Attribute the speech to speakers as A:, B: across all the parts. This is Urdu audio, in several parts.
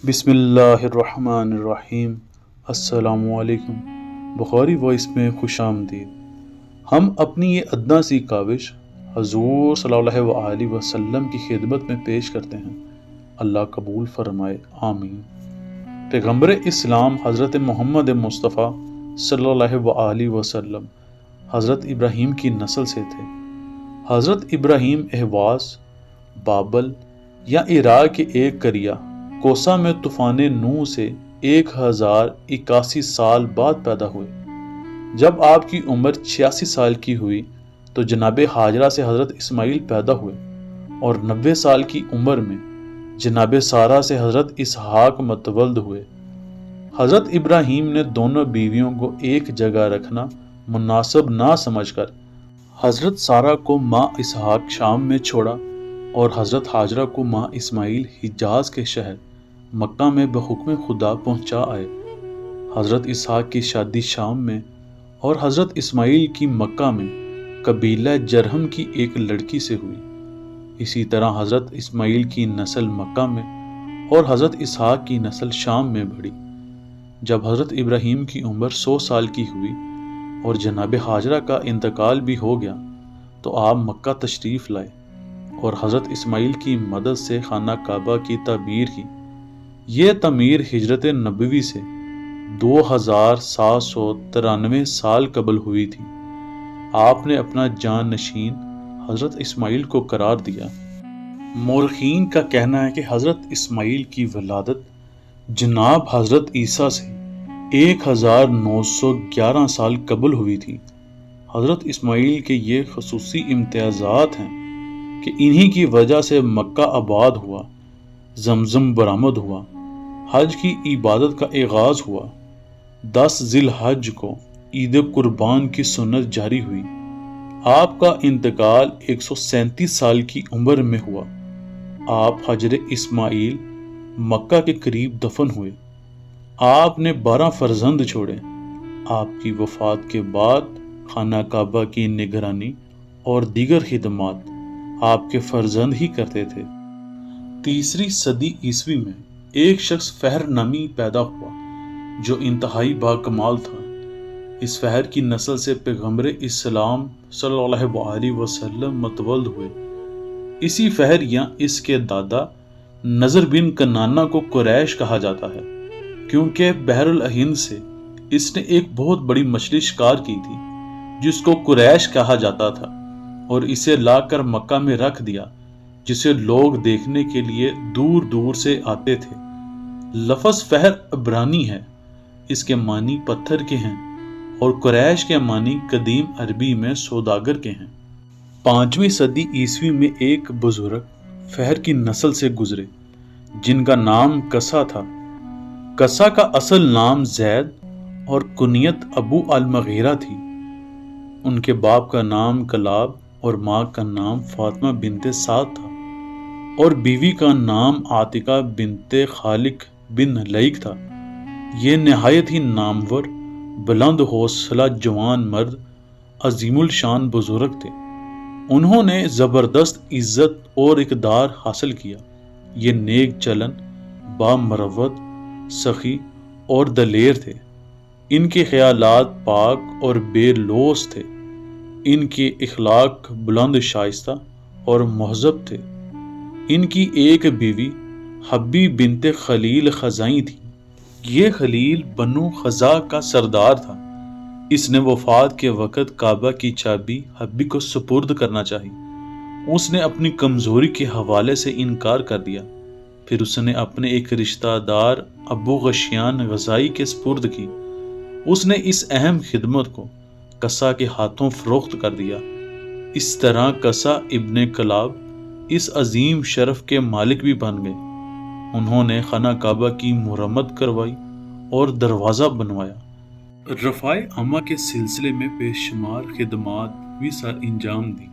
A: بسم اللہ الرحمن الرحیم۔ السلام علیکم۔ بخاری وائس میں خوش آمدید۔ ہم اپنی یہ ادنیٰ سی کاوش حضور صلی اللہ علیہ وسلم کی خدمت میں پیش کرتے ہیں۔ اللہ قبول فرمائے، آمین۔ پیغمبر اسلام حضرت محمد مصطفیٰ صلی اللہ علیہ وسلم حضرت ابراہیم کی نسل سے تھے۔ حضرت ابراہیم اہواز، بابل یا عراق کے ایک قریہ کوسہ میں طوفان نوح سے 1081 سال بعد پیدا ہوئے۔ جب آپ کی عمر 86 سال کی ہوئی تو جناب ہاجرہ سے حضرت اسماعیل پیدا ہوئے، اور 90 سال کی عمر میں جناب سارہ سے حضرت اسحاق متولد ہوئے۔ حضرت ابراہیم نے دونوں بیویوں کو ایک جگہ رکھنا مناسب نہ سمجھ کر حضرت سارہ کو ماں اسحاق شام میں چھوڑا، اور حضرت ہاجرہ کو ماں اسماعیل حجاز کے شہر مکہ میں بحکم خدا پہنچا آئے۔ حضرت اسحاق کی شادی شام میں اور حضرت اسماعیل کی مکہ میں قبیلہ جرہم کی ایک لڑکی سے ہوئی۔ اسی طرح حضرت اسماعیل کی نسل مکہ میں اور حضرت اسحاق کی نسل شام میں بڑھی۔ جب حضرت ابراہیم کی عمر 100 سال کی ہوئی اور جناب ہاجرہ کا انتقال بھی ہو گیا تو آپ مکہ تشریف لائے اور حضرت اسماعیل کی مدد سے خانہ کعبہ کی تعمیر کی۔ یہ تعمیر ہجرت نبوی سے 2793 سال قبل ہوئی تھی۔ آپ نے اپنا جان نشین حضرت اسماعیل کو قرار دیا۔ مورخین کا کہنا ہے کہ حضرت اسماعیل کی ولادت جناب حضرت عیسیٰ سے 1911 سال قبل ہوئی تھی۔ حضرت اسماعیل کے یہ خصوصی امتیازات ہیں کہ انہی کی وجہ سے مکہ آباد ہوا، زمزم برآمد ہوا، حج کی عبادت کا آغاز ہوا، 10 ذی الحج کو عید قربان کی سنت جاری ہوئی۔ آپ کا انتقال 137 سال کی عمر میں ہوا۔ آپ حجر اسماعیل مکہ کے قریب دفن ہوئے۔ آپ نے 12 فرزند چھوڑے۔ آپ کی وفات کے بعد خانہ کعبہ کی نگرانی اور دیگر خدمات آپ کے فرزند ہی کرتے تھے۔ 3 صدی عیسوی میں ایک شخص فہر نامی پیدا ہوا جو انتہائی باکمال تھا۔ اس فہر کی نسل سے پیغمبر اسلام صلی اللہ علیہ وسلم متولد ہوئے۔ اسی فہر یا اس کے دادا نضر بن کنانہ کو قریش کہا جاتا ہے، کیونکہ بحر الہند سے اس نے ایک بہت بڑی مچھلی شکار کی تھی جس کو قریش کہا جاتا تھا، اور اسے لا کر مکہ میں رکھ دیا، جسے لوگ دیکھنے کے لیے دور دور سے آتے تھے۔ لفظ فہر عبرانی ہے، اس کے معنی پتھر کے ہیں، اور قریش کے معنی قدیم عربی میں سوداگر کے ہیں۔ 5ویں صدی عیسوی میں ایک بزرگ فہر کی نسل سے گزرے جن کا نام کسا تھا۔ کسا کا اصل نام زید اور کنیت ابو المغیرہ تھی۔ ان کے باپ کا نام کلاب اور ماں کا نام فاطمہ بنت سعد تھا، اور بیوی کا نام عاتقہ بنت خالق بن لئیک تھا۔ یہ نہایت ہی نامور، بلند حوصلہ جوان مرد، عظیم الشان بزرگ تھے۔ انہوں نے زبردست عزت اور اقتدار حاصل کیا۔ یہ نیک چلن، بامروت، سخی اور دلیر تھے۔ ان کے خیالات پاک اور بے لوث تھے۔ ان کے اخلاق بلند، شائستہ اور مہذب تھے۔ ان کی ایک بیوی حبی بنت خلیل خزائی تھی۔ یہ خلیل بنو خزاع کا سردار تھا۔ اس نے وفات کے وقت کعبہ کی چابی حبی کو سپرد کرنا چاہی۔ اس نے اپنی کمزوری کے حوالے سے انکار کر دیا۔ پھر اس نے اپنے ایک رشتہ دار ابو غشیان غزائی کے سپرد کی۔ اس نے اس اہم خدمت کو کسا کے ہاتھوں فروخت کر دیا۔ اس طرح کسا ابن کلاب اس عظیم شرف کے مالک بھی بن گئے۔ انہوں نے خانہ کعبہ کی مرمت کروائی اور دروازہ بنوایا۔ رفع امہ کے سلسلے میں بے شمار خدمات بھی سر انجام دی۔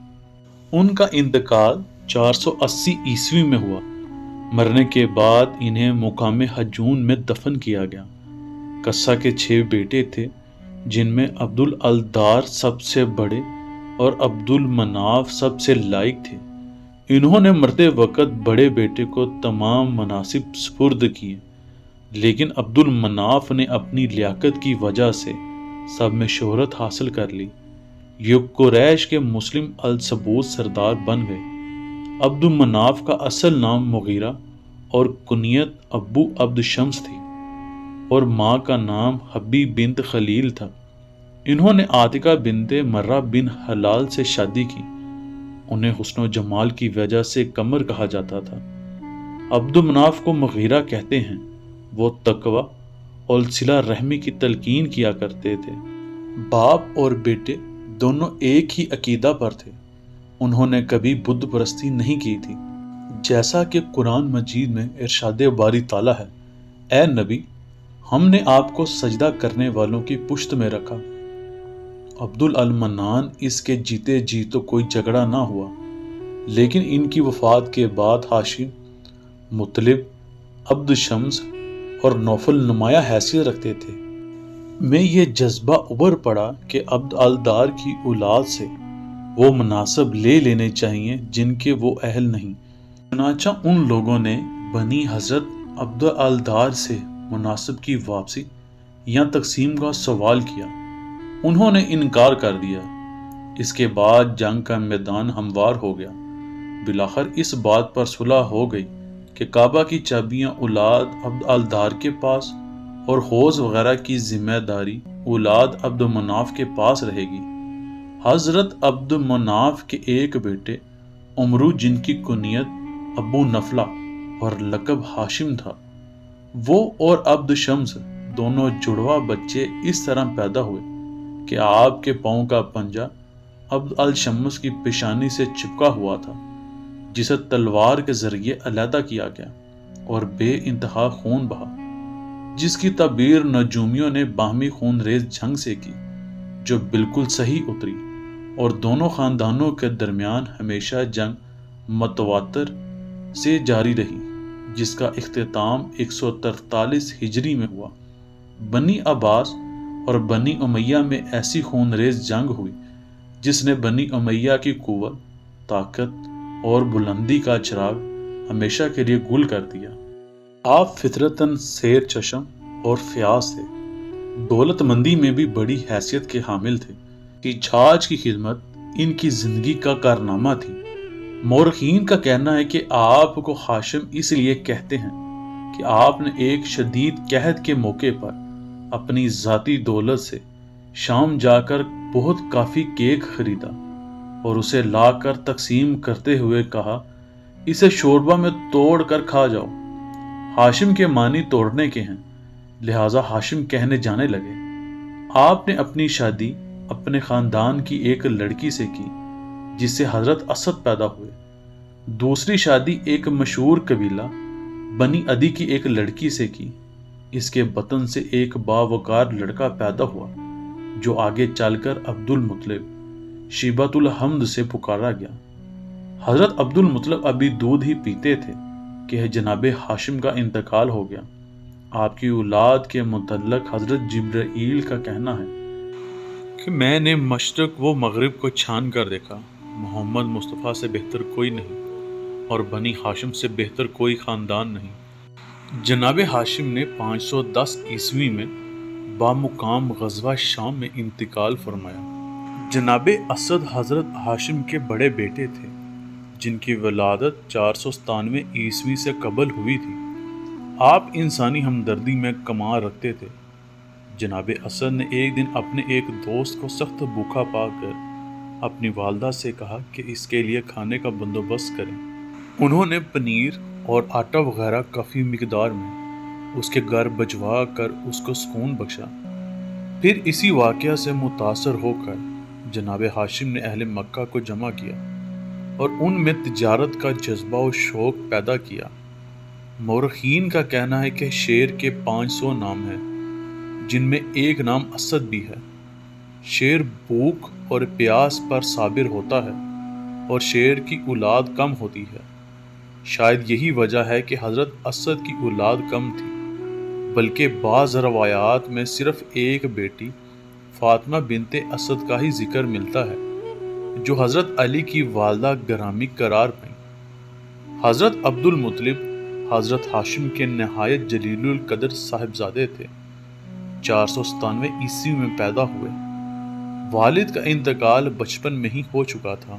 A: ان کا انتقال 480 عیسوی میں ہوا۔ مرنے کے بعد انہیں مقام حجون میں دفن کیا گیا۔ کسا کے 6 بیٹے تھے، جن میں عبد الدار سب سے بڑے اور عبد المناف سب سے لائق تھے۔ انہوں نے مرتے وقت بڑے بیٹے کو تمام مناصب سپرد کیے لیکن عبد المناف نے اپنی لیاقت کی وجہ سے سب میں شہرت حاصل کر لی۔ یہ قریش کے مسلم الثبوت سردار بن گئے۔ عبد المناف کا اصل نام مغیرہ اور کنیت ابو عبد شمس تھی، اور ماں کا نام حبی بنت خلیل تھا۔ انہوں نے عاتقہ بنت مرہ بن حلال سے شادی کی۔ انہیں حسن و جمال کی وجہ سے قمر کہا جاتا تھا۔ عبد المناف کو مغیرہ کہتے ہیں۔ وہ تقوی اور صلہ رحمی کی تلقین کیا کرتے تھے۔ باپ اور بیٹے دونوں ایک ہی عقیدہ پر تھے۔ انہوں نے کبھی بت پرستی نہیں کی تھی۔ جیسا کہ قرآن مجید میں ارشاد باری تعالیٰ ہے، اے نبی، ہم نے آپ کو سجدہ کرنے والوں کی پشت میں رکھا۔ عبد المنان اس کے جیتے جی تو کوئی جھگڑا نہ ہوا، لیکن ان کی وفات کے بعد ہاشم، مطلب، عبد شمس اور نوفل نمایاں حیثیت رکھتے تھے۔ میں یہ جذبہ ابھر پڑا کہ عبد الدار کی اولاد سے وہ مناصب لے لینے چاہیے جن کے وہ اہل نہیں۔ چنانچہ ان لوگوں نے بنی حضرت عبد الدار سے مناصب کی واپسی یا تقسیم کا سوال کیا۔ انہوں نے انکار کر دیا۔ اس کے بعد جنگ کا میدان ہموار ہو گیا۔ بالآخر اس بات پر صلح ہو گئی کہ کعبہ کی چابیاں اولاد عبد الدار کے پاس اور حوض وغیرہ کی ذمہ داری اولاد عبد مناف کے پاس رہے گی۔ حضرت عبد مناف کے ایک بیٹے عمرو، جن کی کنیت ابو نفلہ اور لقب ہاشم تھا، وہ اور عبد شمس دونوں جڑواں بچے اس طرح پیدا ہوئے کہ آپ کے پاؤں کا پنجہ عبد الشمس کی پیشانی سے چپکا ہوا تھا، جسے تلوار کے ذریعے علیحدہ کیا گیا اور بے انتہا خون بہا، جس کی تعبیر نجومیوں نے باہمی خون ریز جنگ سے کی، جو بالکل صحیح اتری، اور دونوں خاندانوں کے درمیان ہمیشہ جنگ متواتر سے جاری رہی، جس کا اختتام 143 ہجری میں ہوا۔ بنی عباس اور بنی امیہ میں ایسی خون ریز جنگ ہوئی جس نے بنی امیہ کی قوت، طاقت اور بلندی کا چراغ ہمیشہ کے لیے گل کر دیا۔ آپ فطرتاً سیر چشم اور فیاض تھے۔ دولت مندی میں بھی بڑی حیثیت کے حامل تھے کہ چھاچ کی خدمت ان کی زندگی کا کارنامہ تھی۔ مورخین کا کہنا ہے کہ آپ کو ہاشم اس لیے کہتے ہیں کہ آپ نے ایک شدید قحط کے موقع پر اپنی ذاتی دولت سے شام جا کر بہت کافی کیک خریدا اور اسے لا کر تقسیم کرتے ہوئے کہا، اسے شوربہ میں توڑ کر کھا جاؤ۔ ہاشم کے معنی توڑنے کے ہیں، لہٰذا ہاشم کہنے جانے لگے۔ آپ نے اپنی شادی اپنے خاندان کی ایک لڑکی سے کی جس سے حضرت اسد پیدا ہوئے۔ دوسری شادی ایک مشہور قبیلہ بنی عدی کی ایک لڑکی سے کی۔ اس کے بطن سے ایک باوقار لڑکا پیدا ہوا جو آگے چل کر عبد المطلب شیبۃ الحمد سے پکارا گیا۔ حضرت عبد المطلب ابھی دودھ ہی پیتے تھے کہ جناب ہاشم کا انتقال ہو گیا۔ آپ کی اولاد کے متعلق حضرت جبرائیل کا کہنا ہے کہ میں نے مشرق و مغرب کو چھان کر دیکھا، محمد مصطفیٰ سے بہتر کوئی نہیں اور بنی ہاشم سے بہتر کوئی خاندان نہیں۔ جناب ہاشم نے 510 عیسوی میں بامقام غزوہ شام میں انتقال فرمایا۔ جناب اسد حضرت ہاشم کے بڑے بیٹے تھے جن کی ولادت 497 عیسوی سے قبل ہوئی تھی۔ آپ انسانی ہمدردی میں کمال رکھتے تھے۔ جناب اسد نے ایک دن اپنے ایک دوست کو سخت بھوکا پا کر اپنی والدہ سے کہا کہ اس کے لیے کھانے کا بندوبست کریں۔ انہوں نے پنیر اور آٹا وغیرہ کافی مقدار میں اس کے گھر بھجوا کر اس کو سکون بخشا۔ پھر اسی واقعہ سے متاثر ہو کر جناب ہاشم نے اہل مکہ کو جمع کیا اور ان میں تجارت کا جذبہ و شوق پیدا کیا۔ مورخین کا کہنا ہے کہ شیر کے 500 نام ہیں جن میں ایک نام اسد بھی ہے۔ شیر بھوک اور پیاس پر صابر ہوتا ہے اور شیر کی اولاد کم ہوتی ہے۔ شاید یہی وجہ ہے کہ حضرت اسد کی اولاد کم تھی، بلکہ بعض روایات میں صرف ایک بیٹی فاطمہ بنت اسد کا ہی ذکر ملتا ہے جو حضرت علی کی والدہ گرامی قرار پائیں۔ حضرت عبد المطلب حضرت ہاشم کے نہایت جلیل القدر صاحبزادے تھے۔ 497 عیسوی میں پیدا ہوئے۔ والد کا انتقال بچپن میں ہی ہو چکا تھا۔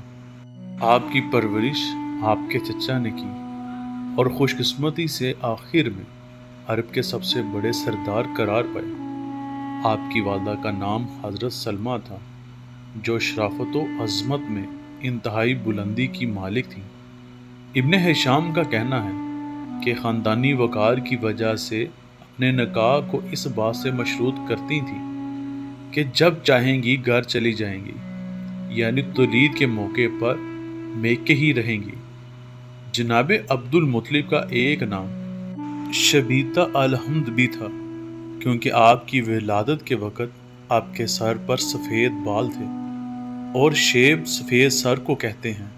A: آپ کی پرورش آپ کے چچا نے کی اور خوش قسمتی سے آخر میں عرب کے سب سے بڑے سردار قرار پائے۔ آپ کی والدہ کا نام حضرت سلمہ تھا، جو شرافت و عظمت میں انتہائی بلندی کی مالک تھی۔ ابن ہشام کا کہنا ہے کہ خاندانی وقار کی وجہ سے اپنے نکاح کو اس بات سے مشروط کرتی تھی کہ جب چاہیں گی گھر چلی جائیں گی، یعنی تولید کے موقع پر میکے ہی رہیں گی۔ جناب عبد المطلب کا ایک نام شبیتہ الحمد بھی تھا، کیونکہ آپ کی ولادت کے وقت آپ کے سر پر سفید بال تھے، اور شیب سفید سر کو کہتے ہیں۔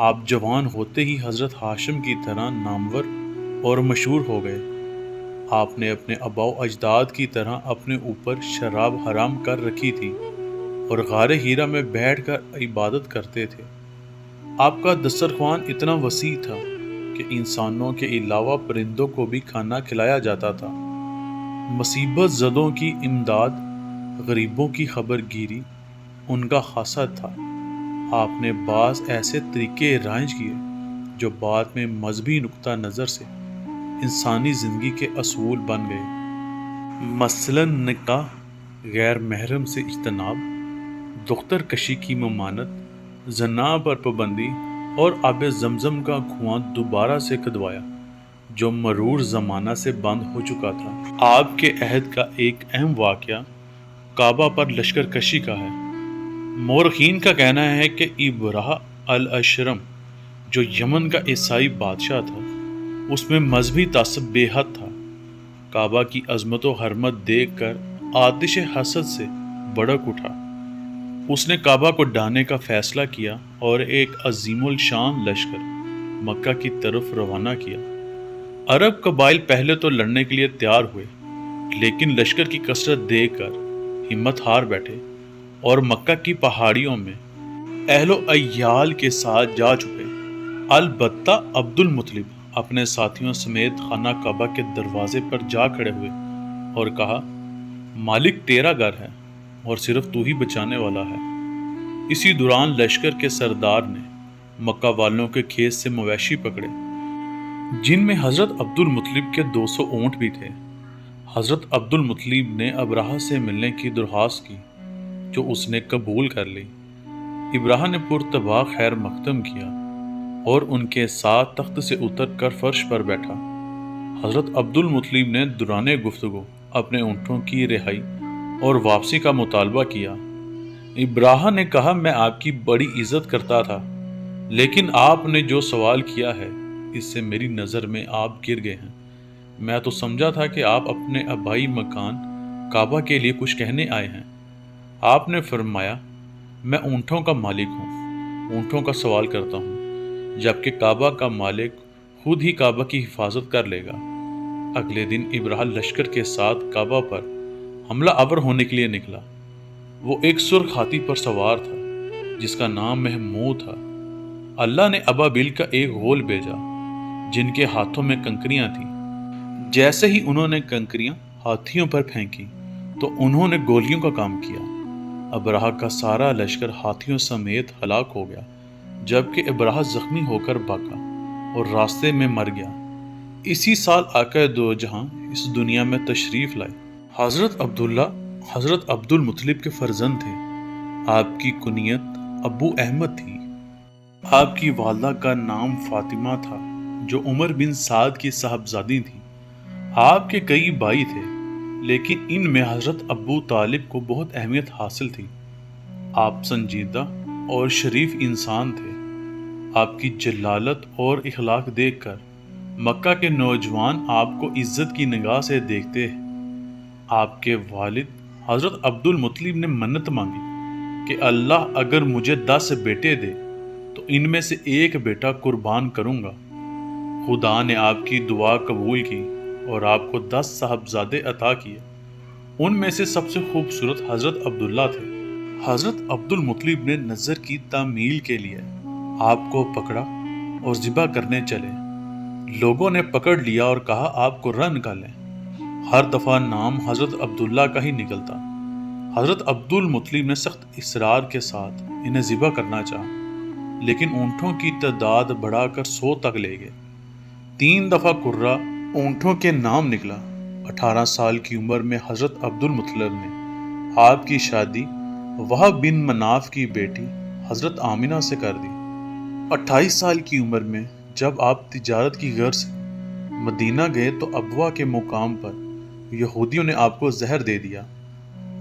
A: آپ جوان ہوتے ہی حضرت ہاشم کی طرح نامور اور مشہور ہو گئے۔ آپ نے اپنے آباء و اجداد کی طرح اپنے اوپر شراب حرام کر رکھی تھی اور غار ہیرا میں بیٹھ کر عبادت کرتے تھے۔ آپ کا دسترخوان اتنا وسیع تھا کہ انسانوں کے علاوہ پرندوں کو بھی کھانا کھلایا جاتا تھا۔ مصیبت زدوں کی امداد، غریبوں کی خبر گیری ان کا خاصہ تھا۔ آپ نے بعض ایسے طریقے رائج کیے جو بعد میں مذہبی نقطہ نظر سے انسانی زندگی کے اصول بن گئے۔ مثلا نکاح، غیر محرم سے اجتناب، دختر کشی کی ممانعت، زنا پر پابندی اور آب زمزم کا کنواں دوبارہ سے کھدوایا جو مرور زمانہ سے بند ہو چکا تھا۔ آپ کے عہد کا ایک اہم واقعہ کعبہ پر لشکر کشی کا ہے۔ مورخین کا کہنا ہے کہ ابرہہ الاشرم جو یمن کا عیسائی بادشاہ تھا، اس میں مذہبی تعصب بے حد تھا۔ کعبہ کی عظمت و حرمت دیکھ کر آتش حسد سے بھڑک اٹھا۔ اس نے کعبہ کو ڈھانے کا فیصلہ کیا اور ایک عظیم الشان لشکر مکہ کی طرف روانہ کیا۔ عرب قبائل پہلے تو لڑنے کے لیے تیار ہوئے، لیکن لشکر کی کثرت دیکھ کر ہمت ہار بیٹھے اور مکہ کی پہاڑیوں میں اہل و عیال کے ساتھ جا چھپے۔ البتہ عبد المطلب اپنے ساتھیوں سمیت خانہ کعبہ کے دروازے پر جا کھڑے ہوئے اور کہا، مالک تیرا گھر ہے اور صرف تو ہی بچانے والا ہے۔ اسی دوران لشکر کے سردار نے مکہ والوں کے کھیت سے مویشی پکڑے، جن میں حضرت عبد المطلب کے 200 اونٹ بھی تھے۔ حضرت عبد المطلب نے ابرہہ سے ملنے کی درخواست کی، جو اس نے قبول کر لی۔ ابرہہ نے پرتباہ خیر مقدم کیا اور ان کے ساتھ تخت سے اتر کر فرش پر بیٹھا۔ حضرت عبد المطلب نے دوران گفتگو اپنے اونٹوں کی رہائی اور واپسی کا مطالبہ کیا۔ ابرہہ نے کہا، میں آپ کی بڑی عزت کرتا تھا، لیکن آپ نے جو سوال کیا ہے اس سے میری نظر میں آپ گر گئے ہیں۔ میں تو سمجھا تھا کہ آپ اپنے آبائی مکان کعبہ کے لیے کچھ کہنے آئے ہیں۔ آپ نے فرمایا، میں اونٹوں کا مالک ہوں، اونٹوں کا سوال کرتا ہوں، جبکہ کعبہ کا مالک خود ہی کعبہ کی حفاظت کر لے گا۔ اگلے دن ابرہہ لشکر کے ساتھ کعبہ پر حملہ آور ہونے کے لیے نکلا۔ وہ ایک سرخ ہاتھی پر سوار تھا جس کا نام محمود تھا۔ اللہ نے ابابیل کا ایک غول بھیجا جن کے ہاتھوں میں کنکریاں تھیں۔ جیسے ہی انہوں نے کنکریاں ہاتھیوں پر پھینکی تو انہوں نے گولیوں کا کام کیا۔ ابرہہ کا سارا لشکر ہاتھیوں سمیت ہلاک ہو گیا، جبکہ ابرہہ زخمی ہو کر بھاگا اور راستے میں مر گیا۔ اسی سال آقا دو جہاں اس دنیا میں تشریف لائے۔ حضرت عبداللہ حضرت عبد المطلب کے فرزند تھے۔ آپ کی کنیت ابو احمد تھی۔ آپ کی والدہ کا نام فاطمہ تھا، جو عمر بن سعد کی صاحبزادی تھی۔ آپ کے کئی بھائی تھے، لیکن ان میں حضرت ابو طالب کو بہت اہمیت حاصل تھی۔ آپ سنجیدہ اور شریف انسان تھے۔ آپ کی جلالت اور اخلاق دیکھ کر مکہ کے نوجوان آپ کو عزت کی نگاہ سے دیکھتے ہیں۔ آپ کے والد حضرت عبد المطلب نے منت مانگی کہ اللہ اگر مجھے 10 بیٹے دے تو ان میں سے ایک بیٹا قربان کروں گا۔ خدا نے آپ کی دعا قبول کی اور آپ کو 10 صاحبزادے عطا کیے۔ ان میں سے سب سے خوبصورت حضرت عبداللہ تھے۔ حضرت عبد المطلب نے نظر کی تعمیل کے لیے آپ کو پکڑا اور ذبح کرنے چلے۔ لوگوں نے پکڑ لیا اور کہا آپ کو رن نکالیں۔ ہر دفعہ نام حضرت عبداللہ کا ہی نکلتا۔ حضرت عبد المطلب نے سخت اصرار کے ساتھ انہیں ذبح کرنا چاہا، لیکن اونٹوں کی تعداد بڑھا کر 100 تک لے گئے۔ 3 دفعہ قرہ اونٹوں کے نام نکلا۔ 18 سال کی عمر میں حضرت عبد المطلب نے آپ کی شادی وہب بن مناف کی بیٹی حضرت آمنہ سے کر دی۔ 28 سال کی عمر میں جب آپ تجارت کی غرض سے مدینہ گئے تو ابوا کے مقام پر یہودیوں نے آپ کو زہر دے دیا۔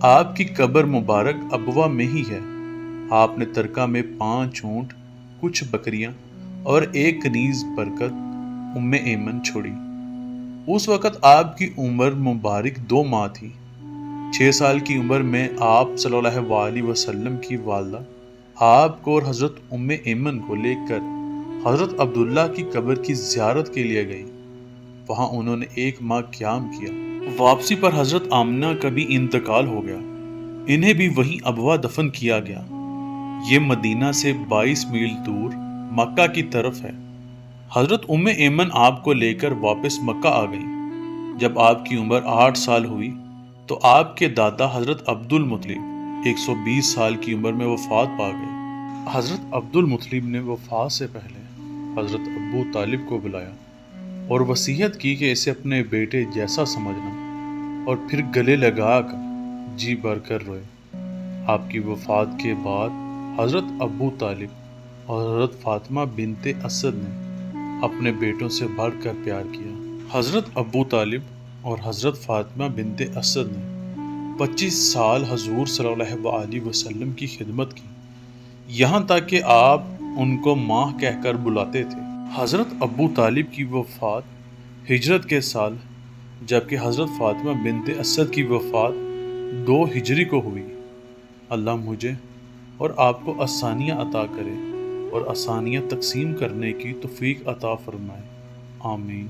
A: آپ کی قبر مبارک ابوا میں ہی ہے۔ آپ نے ترکہ میں 5 اونٹ، کچھ بکریاں اور 1 کنیز برکت ام ایمن چھوڑی۔ اس وقت آپ کی عمر مبارک 2 ماہ تھی۔ 6 سال کی عمر میں آپ صلی اللہ علیہ وسلم کی والدہ آپ کو اور حضرت ام ایمن کو لے کر حضرت عبداللہ کی قبر کی زیارت کے لیے گئی۔ وہاں انہوں نے 1 ماہ قیام کیا۔ واپسی پر حضرت آمنہ کا بھی انتقال ہو گیا۔ انہیں بھی وہیں ابوا دفن کیا گیا۔ یہ مدینہ سے 22 میل دور مکہ کی طرف ہے۔ حضرت ام ایمن آپ کو لے کر واپس مکہ آ گئیں۔ جب آپ کی عمر 8 سال ہوئی تو آپ کے دادا حضرت عبد المطلب 120 سال کی عمر میں وفات پا گئے۔ حضرت عبد المطلب نے وفات سے پہلے حضرت ابو طالب کو بلایا اور وصیت کی کہ اسے اپنے بیٹے جیسا سمجھنا، اور پھر گلے لگا کر جی بھر کر روئے۔ آپ کی وفات کے بعد حضرت ابو طالب اور حضرت فاطمہ بنت اسد نے اپنے بیٹوں سے بڑھ کر پیار کیا۔ حضرت ابو طالب اور حضرت فاطمہ بنت اسد نے 25 سال حضور صلی اللہ علیہ وسلم کی خدمت کی، یہاں تک کہ آپ ان کو ماں کہہ کر بلاتے تھے۔ حضرت ابو طالب کی وفات ہجرت کے سال، جبکہ حضرت فاطمہ بنت اسد کی وفات 2 ہجری کو ہوئی۔ اللہ مجھے اور آپ کو آسانیاں عطا کرے اور آسانیاں تقسیم کرنے کی توفیق عطا فرمائے، آمین۔